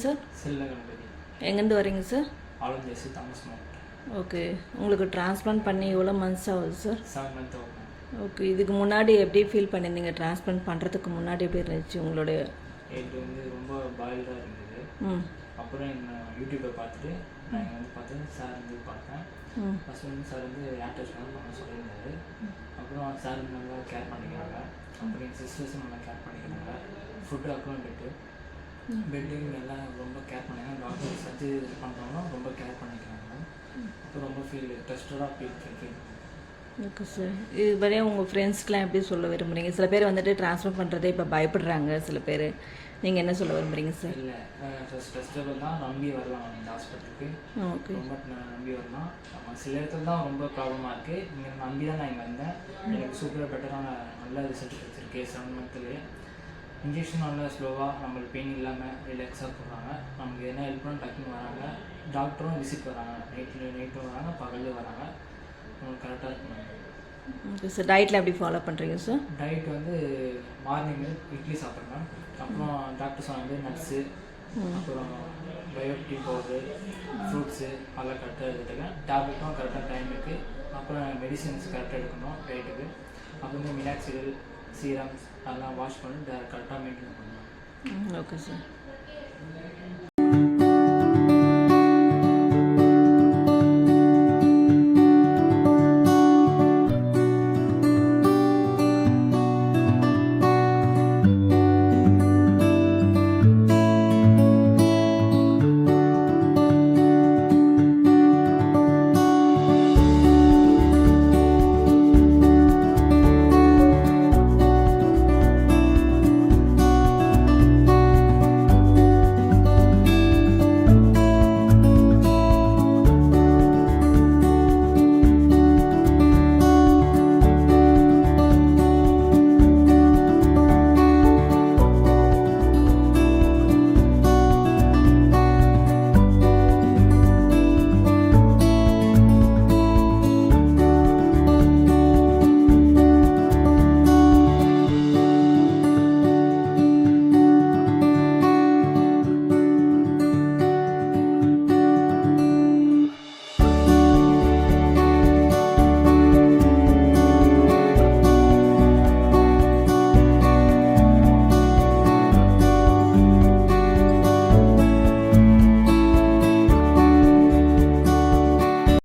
Sir? செல்ல கணபதி. எங்கேருந்து வரீங்க சார்? ஆலஞ்சேசி தாமஸ் மாவட்டம். ஓகே. உங்களுக்கு ட்ரான்ஸ்பிளான்ட் பண்ணி எவ்வளோ மந்த்ஸ் ஆகுது சார்? 7 months ஆகும். ஓகே. இதுக்கு முன்னாடி எப்படி ஃபீல் பண்ணியிருந்தீங்க? ட்ரான்ஸ்பிளான்ட் பண்ணுறதுக்கு முன்னாடி எப்படி இருந்துச்சு உங்களுடைய? இது வந்து ரொம்ப பாயில்டாக இருந்தது. அப்புறம் யூடியூப்பை பார்த்துட்டு நான் இங்கே வந்து பார்த்து சார் வந்து பார்த்தேன். ஃபஸ்ட் வந்து சார் வந்து ஆக்டர்ஸ் வந்து பண்ண சொல்லியிருந்தாரு. அப்புறம் சார் வந்து நல்லா கேர் பண்ணிக்கிறாங்க. அப்புறம் எங்கள் சிஸ்டர்ஸும் நல்லா கேர் பண்ணிக்கிறாங்க. ஃபுட்டு அப்புறம் பெட்டு எல்லாம் ரொம்ப கேர் பண்ணிக்கிறாங்க. டாக்டர் சர்ஜரி பண்ணுறவங்களும் ரொம்ப கேர் பண்ணிக்கிறாங்க. அப்புறம் ரொம்ப ட்ரஸ்டடாக ஃபீல் ஓகே சார். இது வரையும் உங்கள் ஃப்ரெண்ட்ஸ்க்கெலாம் எப்படி சொல்ல விரும்புகிறீங்க? சில பேர் வந்துட்டு ட்ரான்ஸ்ஃபர் பண்ணுறதே இப்போ பயப்படுறாங்க சில பேர். நீங்கள் என்ன சொல்ல விரும்புகிறீங்க சார்? இல்லை, ட்ரஸ்டபிள் தான், நம்பி வரலாம் இந்த ஹாஸ்பிட்டலுக்கு. ஓகே. ரொம்ப நம்பி வரலாம். சில இடத்துல தான் ரொம்ப ப்ராப்ளமாக இருக்குது. நீங்கள் நம்பி தான் நான் இங்கே வந்தேன். எனக்கு சூப்பராக பெட்டரான நல்ல ரிசல்ட் கிடச்சிருக்கு. 7 monthsலேயே இன்ஜெக்ஷன் நல்லா ஸ்லோவாக நம்மளுக்கு பெயின் இல்லாமல் ரிலாக்ஸாக போடுறாங்க. நமக்கு என்ன ஹெல்ப் பண்ண டக்குன்னு வராங்க. டாக்டரும் விசிட் வராங்க. நைட்டும் வராங்க, பகல்லையும் வராங்க. உங்களுக்கு கரெக்டாக இருக்கணும். Okay sir. டயட்டில் எப்படி ஃபாலோ பண்ணுறீங்க சார்? டயட் வந்து மார்னிங் இட்லி சாப்பிட்றேன். அப்புறம் டாக்டர் சொன்னது நட்ஸு, அப்புறம் பயோட்டி பவுட்ரு, ஃப்ரூட்ஸு அதெல்லாம் கரெக்டாக எடுத்துக்கேன். டேப்லெட்டும் கரெக்டாக டைமுக்கு. அப்புறம் மெடிசின்ஸ் கரெக்டாக எடுக்கணும் டயட்டுக்கு. அப்புறம் மினாக்சிடில், சீரம்ஸ் அதெல்லாம் வாஷ் பண்ணி கரெக்டாக மெயின்டைன் பண்ணணும். Okay sir.